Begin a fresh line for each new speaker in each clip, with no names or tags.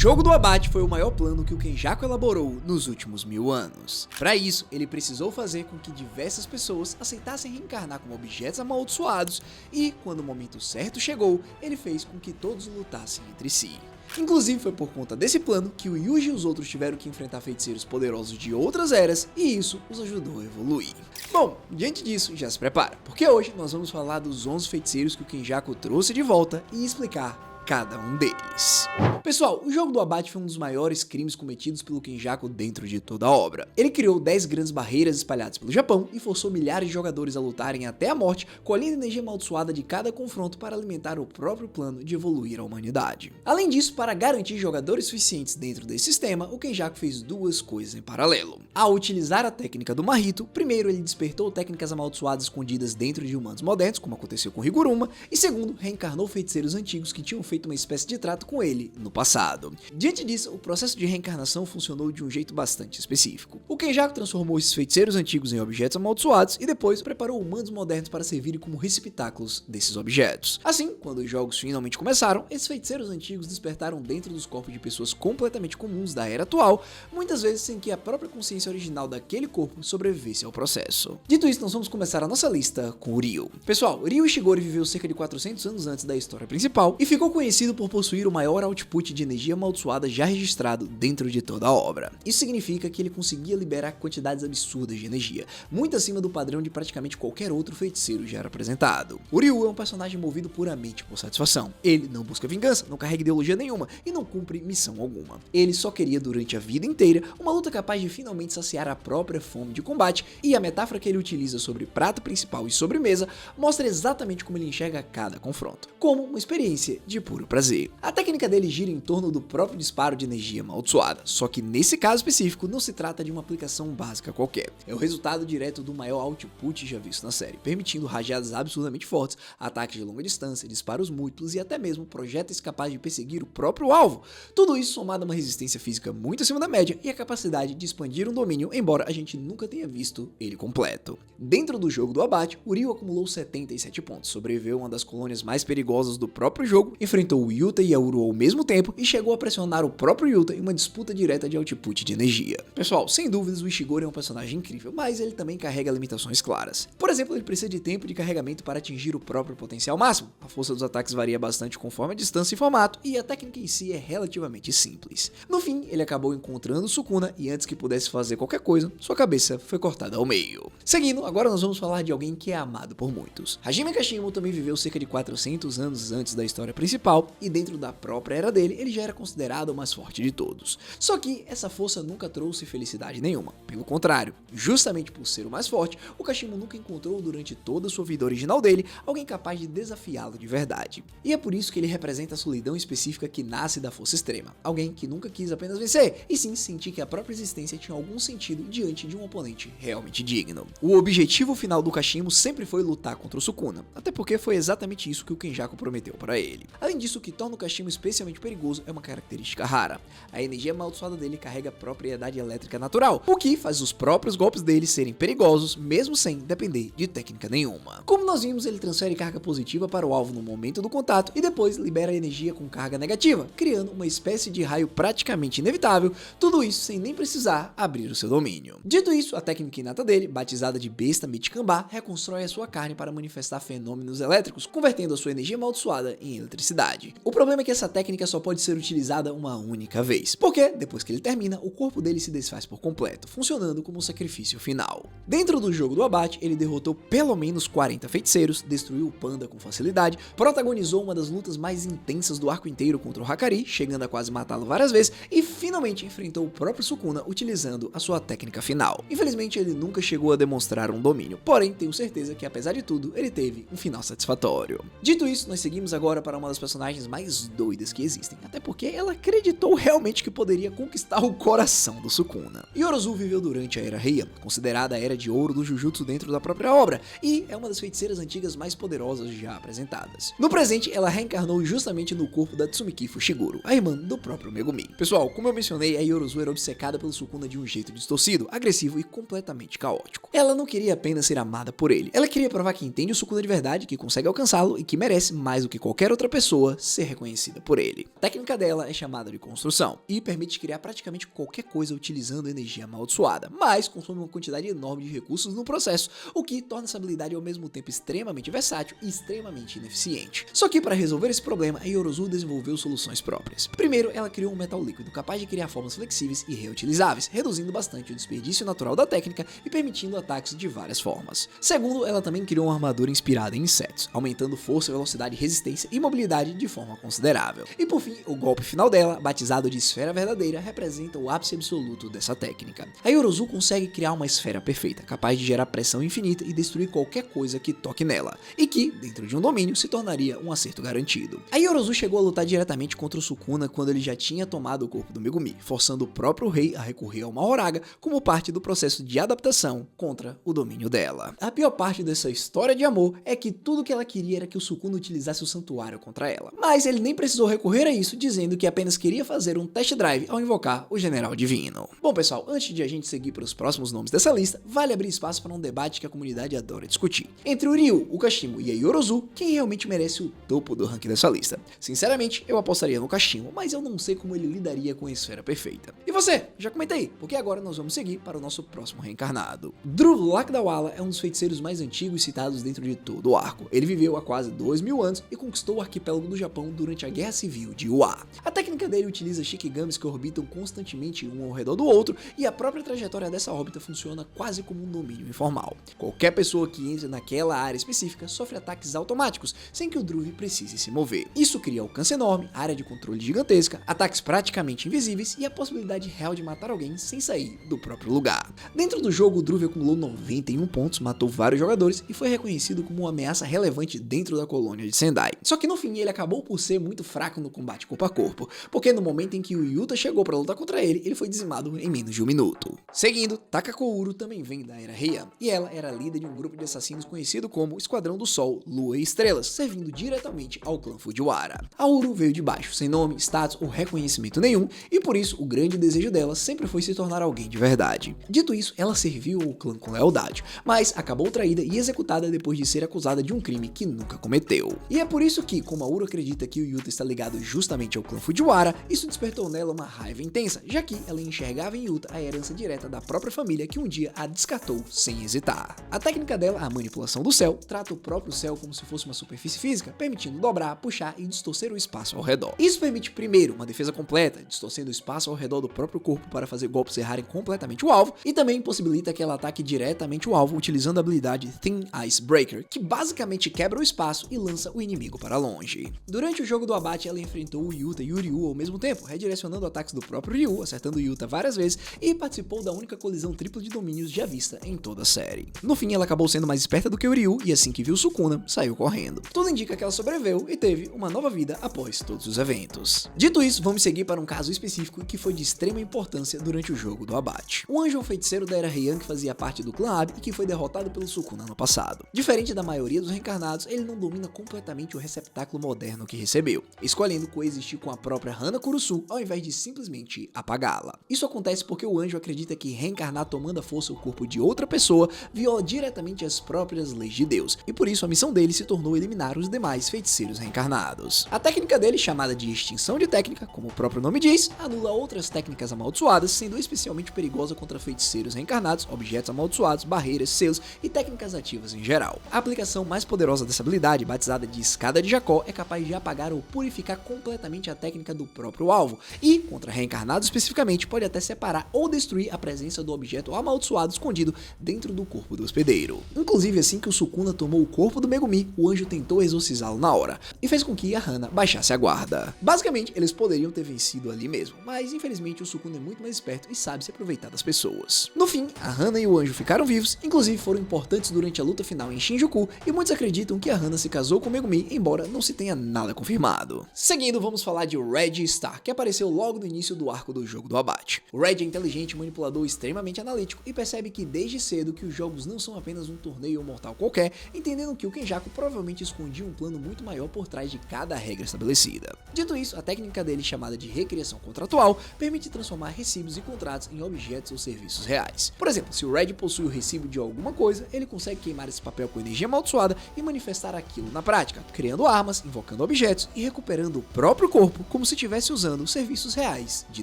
jogo do abate foi o maior plano que o Kenjaku elaborou nos últimos 1000 anos. Para isso, ele precisou fazer com que diversas pessoas aceitassem reencarnar como objetos amaldiçoados e, quando o momento certo chegou, ele fez com que todos lutassem entre si. Inclusive foi por conta desse plano que o Yuji e os outros tiveram que enfrentar feiticeiros poderosos de outras eras e isso os ajudou a evoluir. Bom, diante disso, já se prepara, porque hoje nós vamos falar dos 11 feiticeiros que o Kenjaku trouxe de volta e explicar cada um deles. Pessoal, o jogo do abate foi um dos maiores crimes cometidos pelo Kenjaku dentro de toda a obra. Ele criou 10 grandes barreiras espalhadas pelo Japão e forçou milhares de jogadores a lutarem até a morte, colhendo a energia amaldiçoada de cada confronto para alimentar o próprio plano de evoluir a humanidade. Além disso, para garantir jogadores suficientes dentro desse sistema, o Kenjaku fez duas coisas em paralelo. Ao utilizar a técnica do Mahito, primeiro ele despertou técnicas amaldiçoadas escondidas dentro de humanos modernos, como aconteceu com Higuruma, e segundo, reencarnou feiticeiros antigos que tinham feito uma espécie de trato com ele no passado. Diante disso, o processo de reencarnação funcionou de um jeito bastante específico. O Kenjaku transformou esses feiticeiros antigos em objetos amaldiçoados e depois preparou humanos modernos para servirem como receptáculos desses objetos. Assim, quando os jogos finalmente começaram, esses feiticeiros antigos despertaram dentro dos corpos de pessoas completamente comuns da era atual, muitas vezes sem que a própria consciência original daquele corpo sobrevivesse ao processo. Dito isso, nós vamos começar a nossa lista com o Ryu. Pessoal, Ryu Ishigori viveu cerca de 400 anos antes da história principal e ficou conhecido por possuir o maior output de energia amaldiçoada já registrado dentro de toda a obra. Isso significa que ele conseguia liberar quantidades absurdas de energia, muito acima do padrão de praticamente qualquer outro feiticeiro já apresentado. O Ryu é um personagem movido puramente por satisfação. Ele não busca vingança, não carrega ideologia nenhuma e não cumpre missão alguma. Ele só queria durante a vida inteira uma luta capaz de finalmente saciar a própria fome de combate, e a metáfora que ele utiliza sobre prato principal e sobremesa mostra exatamente como ele enxerga cada confronto, como uma experiência de puro prazer. A técnica dele gira em torno do próprio disparo de energia amaldiçoada, só que nesse caso específico não se trata de uma aplicação básica qualquer. É o resultado direto do maior output já visto na série, permitindo rajadas absurdamente fortes, ataques de longa distância, disparos múltiplos e até mesmo projéteis capazes de perseguir o próprio alvo. Tudo isso somado a uma resistência física muito acima da média e a capacidade de expandir um domínio, embora a gente nunca tenha visto ele completo. Dentro do jogo do abate, o Ryu acumulou 77 pontos, sobreviveu a uma das colônias mais perigosas do próprio jogo, enfrentou o Yuta e a Uro ao mesmo tempo e chegou a pressionar o próprio Yuta em uma disputa direta de output de energia. Pessoal, sem dúvidas o Ishigori é um personagem incrível, mas ele também carrega limitações claras. Por exemplo, ele precisa de tempo de carregamento para atingir o próprio potencial máximo, a força dos ataques varia bastante conforme a distância e formato, e a técnica em si é relativamente simples. No fim, ele acabou encontrando Sukuna e antes que pudesse fazer qualquer coisa, sua cabeça foi cortada ao meio. Seguindo, agora nós vamos falar de alguém que é amado por muitos. Hajime Kashimo também viveu cerca de 400 anos antes da história principal e dentro da própria era dele, ele já era considerado o mais forte de todos. Só que essa força nunca trouxe felicidade nenhuma. Pelo contrário, justamente por ser o mais forte, o Kashimo nunca encontrou durante toda a sua vida original dele alguém capaz de desafiá-lo de verdade. E é por isso que ele representa a solidão específica que nasce da força extrema. Alguém que nunca quis apenas vencer, e sim sentir que a própria existência tinha algum sentido diante de um oponente realmente digno. O objetivo final do Kashimo sempre foi lutar contra o Sukuna, até porque foi exatamente isso que o Kenjaku prometeu para ele. Além disso, o que torna o Kashimo especialmente perigoso é uma característica rara. A energia amaldiçoada dele carrega propriedade elétrica natural, o que faz os próprios golpes dele serem perigosos, mesmo sem depender de técnica nenhuma. Como nós vimos, ele transfere carga positiva para o alvo no momento do contato e depois libera energia com carga negativa, criando uma espécie de raio praticamente inevitável, tudo isso sem nem precisar abrir o seu domínio. Dito isso, a técnica inata dele, batizada de besta Michikamba, reconstrói a sua carne para manifestar fenômenos elétricos, convertendo a sua energia amaldiçoada em eletricidade. O problema é que essa técnica só pode ser utilizada uma única vez, porque depois que ele termina, o corpo dele se desfaz por completo, funcionando como um sacrifício final. Dentro do jogo do abate, ele derrotou pelo menos 40 feiticeiros, destruiu o Panda com facilidade, protagonizou uma das lutas mais intensas do arco inteiro contra o Hakari, chegando a quase matá-lo várias vezes, e finalmente enfrentou o próprio Sukuna utilizando a sua técnica final. Infelizmente, ele nunca chegou a demonstrar um domínio, porém tenho certeza que apesar de tudo, ele teve um final satisfatório. Dito isso, nós seguimos agora para uma das personagens mais doidas que existem, até porque ela acreditou realmente que poderia conquistar o coração do Sukuna. Yorozu viveu durante a Era Heian, considerada a Era de Ouro do Jujutsu dentro da própria obra, e é uma das feiticeiras antigas mais poderosas já apresentadas. No presente, ela reencarnou justamente no corpo da Tsumiki Fushiguro, a irmã do próprio Megumi. Pessoal, como eu mencionei, a Yorozu era obcecada pelo Sukuna de um jeito distorcido, agressivo e completamente caótico. Ela não queria apenas ser amada por ele, ela queria provar que entende o Sukuna de verdade, que consegue alcançá-lo e que merece mais do que qualquer outra pessoa pessoa ser reconhecida por ele. A técnica dela é chamada de construção e permite criar praticamente qualquer coisa utilizando energia amaldiçoada, mas consome uma quantidade enorme de recursos no processo, o que torna essa habilidade ao mesmo tempo extremamente versátil e extremamente ineficiente. Só que para resolver esse problema, a Yorozu desenvolveu soluções próprias. Primeiro, ela criou um metal líquido capaz de criar formas flexíveis e reutilizáveis, reduzindo bastante o desperdício natural da técnica e permitindo ataques de várias formas. Segundo, ela também criou uma armadura inspirada em insetos, aumentando força, velocidade, resistência e mobilidade de forma considerável. E por fim, o golpe final dela, batizado de Esfera Verdadeira, representa o ápice absoluto dessa técnica. A Yorozu consegue criar uma esfera perfeita, capaz de gerar pressão infinita e destruir qualquer coisa que toque nela, e que, dentro de um domínio, se tornaria um acerto garantido. A Yorozu chegou a lutar diretamente contra o Sukuna quando ele já tinha tomado o corpo do Megumi, forçando o próprio rei a recorrer ao Mahoraga como parte do processo de adaptação contra o domínio dela. A pior parte dessa história de amor é que tudo que ela queria era que o Sukuna utilizasse o santuário contra ela, mas ele nem precisou recorrer a isso, dizendo que apenas queria fazer um test drive ao invocar o General Divino. Bom pessoal, antes de a gente seguir para os próximos nomes dessa lista, vale abrir espaço para um debate que a comunidade adora discutir. Entre o Ryu, o Kashimo e a Yorozu, quem realmente merece o topo do ranking dessa lista? Sinceramente, eu apostaria no Kashimo, mas eu não sei como ele lidaria com a esfera perfeita. E você? Já comenta aí, porque agora nós vamos seguir para o nosso próximo reencarnado. Dhruv Lakdawala é um dos feiticeiros mais antigos citados dentro de todo o arco. Ele viveu há quase 2000 anos e conquistou o arquipélago do Japão durante a Guerra Civil de Uá. A técnica dele utiliza Shikigamis que orbitam constantemente um ao redor do outro, e a própria trajetória dessa órbita funciona quase como um domínio informal. Qualquer pessoa que entre naquela área específica sofre ataques automáticos, sem que o Dhruv precise se mover. Isso cria alcance enorme, área de controle gigantesca, ataques praticamente invisíveis e a possibilidade real de matar alguém sem sair do próprio lugar. Dentro do jogo, o Dhruv acumulou 91 pontos, matou vários jogadores e foi reconhecido como uma ameaça relevante dentro da colônia de Sendai. Só que no fim ele acabou por ser muito fraco no combate corpo a corpo, porque no momento em que o Yuta chegou para lutar contra ele foi dizimado em menos de um minuto. Seguindo, Takako Uro também vem da era Heian, e ela era líder de um grupo de assassinos conhecido como Esquadrão do Sol, Lua e Estrelas, servindo diretamente ao clã Fujiwara. A Uro veio de baixo, sem nome, status ou reconhecimento nenhum, e por isso o grande desejo dela sempre foi se tornar alguém de verdade. Dito isso, ela serviu ao clã com lealdade, mas acabou traída e executada depois de ser acusada de um crime que nunca cometeu. E é por isso que, como a Uro acredita que o Yuta está ligado justamente ao clã Fujiwara, isso despertou nela uma raiva intensa, já que ela enxergava em Yuta a herança direta da própria família que um dia a descartou sem hesitar. A técnica dela, a manipulação do céu, trata o próprio céu como se fosse uma superfície física, permitindo dobrar, puxar e distorcer o espaço ao redor. Isso permite primeiro uma defesa completa, distorcendo o espaço ao redor do próprio corpo para fazer golpes errarem completamente o alvo, e também possibilita que ela ataque diretamente o alvo utilizando a habilidade Thin Ice Breaker, que basicamente quebra o espaço e lança o inimigo para longe. Durante o jogo do abate, ela enfrentou o Yuta e o Ryu ao mesmo tempo, redirecionando ataques do próprio Ryu, acertando o Yuta várias vezes, e participou da única colisão tripla de domínios já vista em toda a série. No fim, ela acabou sendo mais esperta do que o Ryu, e assim que viu Sukuna, saiu correndo. Tudo indica que ela sobreviveu e teve uma nova vida após todos os eventos. Dito isso, vamos seguir para um caso específico que foi de extrema importância durante o jogo do abate. O anjo é um feiticeiro da era Heian que fazia parte do clã Abi e que foi derrotado pelo Sukuna no passado. Diferente da maioria dos reencarnados, ele não domina completamente o receptáculo moderno que recebeu, escolhendo coexistir com a própria Hana Kurusu ao invés de simplesmente apagá-la. Isso acontece porque o anjo acredita que reencarnar tomando à força o corpo de outra pessoa viola diretamente as próprias leis de Deus, e por isso a missão dele se tornou eliminar os demais feiticeiros reencarnados. A técnica dele, chamada de extinção de técnica, como o próprio nome diz, anula outras técnicas amaldiçoadas, sendo especialmente perigosa contra feiticeiros reencarnados, objetos amaldiçoados, barreiras, selos e técnicas ativas em geral. A aplicação mais poderosa dessa habilidade, batizada de Escada de Jacó, é capaz de apagar ou purificar completamente a técnica do próprio alvo, e, contra reencarnados especificamente, pode até separar ou destruir a presença do objeto amaldiçoado escondido dentro do corpo do hospedeiro. Inclusive, assim que o Sukuna tomou o corpo do Megumi, o anjo tentou exorcizá-lo na hora, e fez com que a Hana baixasse a guarda. Basicamente, eles poderiam ter vencido ali mesmo, mas infelizmente o Sukuna é muito mais esperto e sabe se aproveitar das pessoas. No fim, a Hana e o anjo ficaram vivos, inclusive foram importantes durante a luta final em Shinjuku, e muitos acreditam que a Hana se casou com o Megumi, embora não se tenha nada confirmado. Seguindo, vamos falar de Red Star, que apareceu logo no início do arco do jogo do abate. O Red é inteligente, manipulador extremamente analítico e percebe que desde cedo que os jogos não são apenas um torneio mortal qualquer, entendendo que o Kenjaku provavelmente escondia um plano muito maior por trás de cada regra estabelecida. Dito isso, a técnica dele, chamada de recriação contratual, permite transformar recibos e contratos em objetos ou serviços reais. Por exemplo, se o Red possui o recibo de alguma coisa, ele consegue queimar esse papel com energia amaldiçoada e manifestar aquilo na prática, criando armas, invocando buscando objetos e recuperando o próprio corpo como se estivesse usando serviços reais de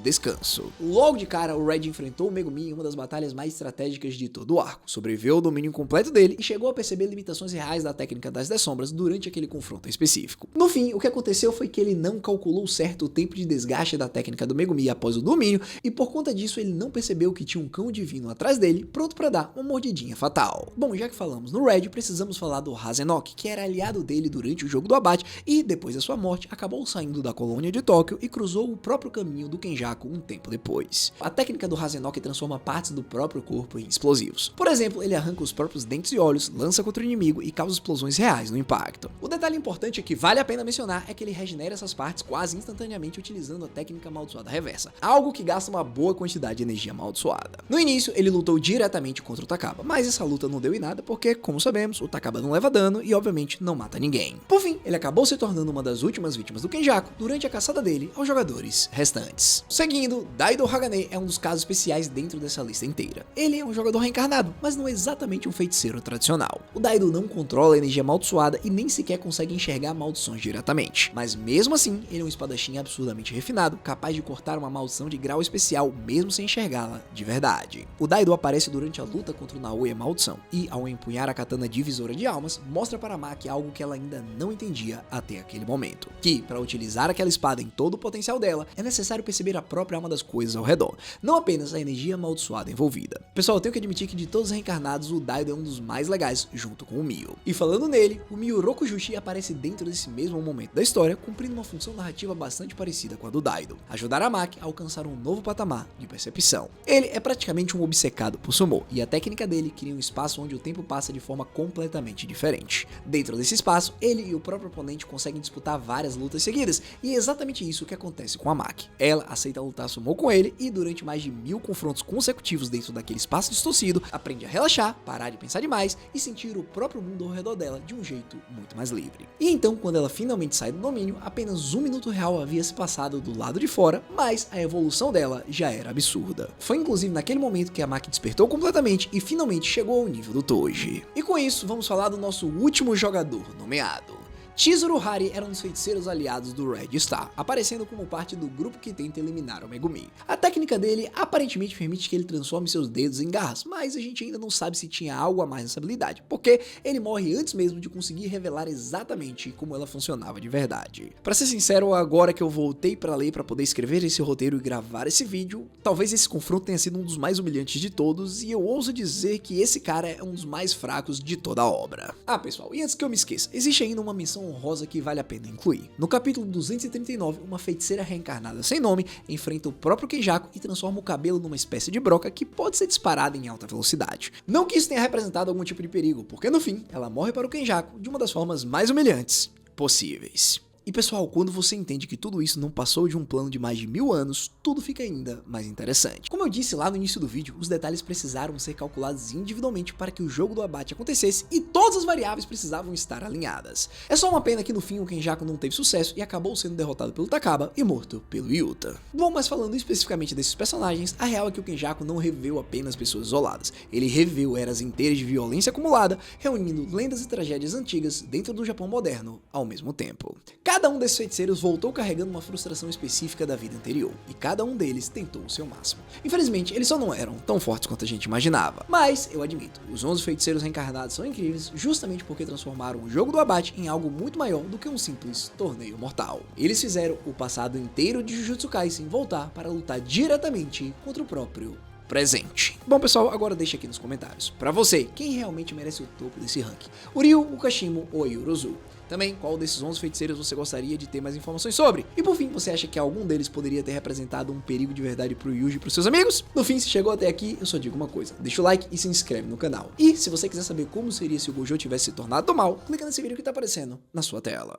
descanso. Logo de cara, o Red enfrentou o Megumin em uma das batalhas mais estratégicas de todo o arco, sobreviveu ao domínio completo dele e chegou a perceber limitações reais da técnica das 10 sombras durante aquele confronto específico. No fim, o que aconteceu foi que ele não calculou certo o tempo de desgaste da técnica do Megumin após o domínio e por conta disso ele não percebeu que tinha um cão divino atrás dele pronto para dar uma mordidinha fatal. Bom, já que falamos no Red, precisamos falar do Hazenok, que era aliado dele durante o jogo do abate e depois da sua morte acabou saindo da colônia de Tóquio e cruzou o próprio caminho do Kenjaku um tempo depois. A técnica do Hazenok transforma partes do próprio corpo em explosivos. Por exemplo, ele arranca os próprios dentes e olhos, lança contra o inimigo e causa explosões reais no impacto. O detalhe importante que vale a pena mencionar é que ele regenera essas partes quase instantaneamente utilizando a técnica amaldiçoada reversa, algo que gasta uma boa quantidade de energia amaldiçoada. No início, ele lutou diretamente contra o Takaba, mas essa luta não deu em nada porque, como sabemos, o Takaba não leva dano e obviamente não mata ninguém. Por fim, ele acabou se tornando uma das últimas vítimas do Kenjaku durante a caçada dele aos jogadores restantes. Seguindo, Daido Hagane é um dos casos especiais dentro dessa lista inteira. Ele é um jogador reencarnado, mas não é exatamente um feiticeiro tradicional. O Daido não controla a energia amaldiçoada e nem sequer consegue enxergar maldições diretamente, mas mesmo assim, ele é um espadachim absurdamente refinado, capaz de cortar uma maldição de grau especial mesmo sem enxergá-la de verdade. O Daido aparece durante a luta contra o Naoya Maldição e, ao empunhar a katana divisora de almas, mostra para Maki algo que ela ainda não entendia até aquele momento, que, para utilizar aquela espada em todo o potencial dela, é necessário perceber a própria alma das coisas ao redor, não apenas a energia amaldiçoada envolvida. Pessoal, eu tenho que admitir que de todos os reencarnados, o Daido é um dos mais legais, junto com o Mio. E falando nele, o Mio Rokujushi aparece dentro desse mesmo momento da história, cumprindo uma função narrativa bastante parecida com a do Daido, ajudar a Maki a alcançar um novo patamar de percepção. Ele é praticamente um obcecado por Sumo, e a técnica dele cria um espaço onde o tempo passa de forma completamente diferente. Dentro desse espaço, ele e o próprio oponente conseguem disputar várias lutas seguidas, e é exatamente isso que acontece com a Maki. Ela aceita lutar Sumo com ele, e durante mais de 1000 confrontos consecutivos dentro daquele espaço distorcido, aprende a relaxar, parar de pensar demais e sentir o próprio mundo ao redor dela de um jeito muito mais livre. E então, quando ela finalmente sai do domínio, apenas 1 minuto real havia se passado do lado de fora, mas a evolução dela já era absurda. Foi inclusive naquele momento que a Maki despertou completamente e finalmente chegou ao nível do Toji. E com isso, vamos falar do nosso último jogador nomeado. Chizuru Hari era um dos feiticeiros aliados do Red Star, aparecendo como parte do grupo que tenta eliminar o Megumin. A técnica dele aparentemente permite que ele transforme seus dedos em garras, mas a gente ainda não sabe se tinha algo a mais nessa habilidade, porque ele morre antes mesmo de conseguir revelar exatamente como ela funcionava de verdade. Pra ser sincero, agora que eu voltei pra ler pra poder escrever esse roteiro e gravar esse vídeo, talvez esse confronto tenha sido um dos mais humilhantes de todos, e eu ouso dizer que esse cara é um dos mais fracos de toda a obra. Ah, pessoal, e antes que eu me esqueça, existe ainda uma missão honrosa que vale a pena incluir. No capítulo 239, uma feiticeira reencarnada sem nome enfrenta o próprio Kenjaku e transforma o cabelo numa espécie de broca que pode ser disparada em alta velocidade. Não que isso tenha representado algum tipo de perigo, porque no fim, ela morre para o Kenjaku de uma das formas mais humilhantes possíveis. E pessoal, quando você entende que tudo isso não passou de um plano de mais de 1000 anos, tudo fica ainda mais interessante. Como eu disse lá no início do vídeo, os detalhes precisaram ser calculados individualmente para que o jogo do abate acontecesse e todas as variáveis precisavam estar alinhadas. É só uma pena que no fim o Kenjaku não teve sucesso e acabou sendo derrotado pelo Takaba e morto pelo Yuta. Bom, mas falando especificamente desses personagens, a real é que o Kenjaku não reviveu apenas pessoas isoladas, ele reviveu eras inteiras de violência acumulada, reunindo lendas e tragédias antigas dentro do Japão moderno ao mesmo tempo. Cada um desses feiticeiros voltou carregando uma frustração específica da vida anterior, e cada um deles tentou o seu máximo. Infelizmente, eles só não eram tão fortes quanto a gente imaginava, mas eu admito, os 11 feiticeiros reencarnados são incríveis justamente porque transformaram o jogo do abate em algo muito maior do que um simples torneio mortal. Eles fizeram o passado inteiro de Jujutsu Kaisen voltar para lutar diretamente contra o próprio presente. Bom pessoal, agora deixa aqui nos comentários, pra você, quem realmente merece o topo desse ranking? O Ryu, o Kashimo ou a Yorozu? Também, qual desses 11 feiticeiros você gostaria de ter mais informações sobre? E por fim, você acha que algum deles poderia ter representado um perigo de verdade pro Yuji e pros seus amigos? No fim, se chegou até aqui, eu só digo uma coisa, deixa o like e se inscreve no canal. E se você quiser saber como seria se o Gojo tivesse se tornado do mal, clica nesse vídeo que tá aparecendo na sua tela.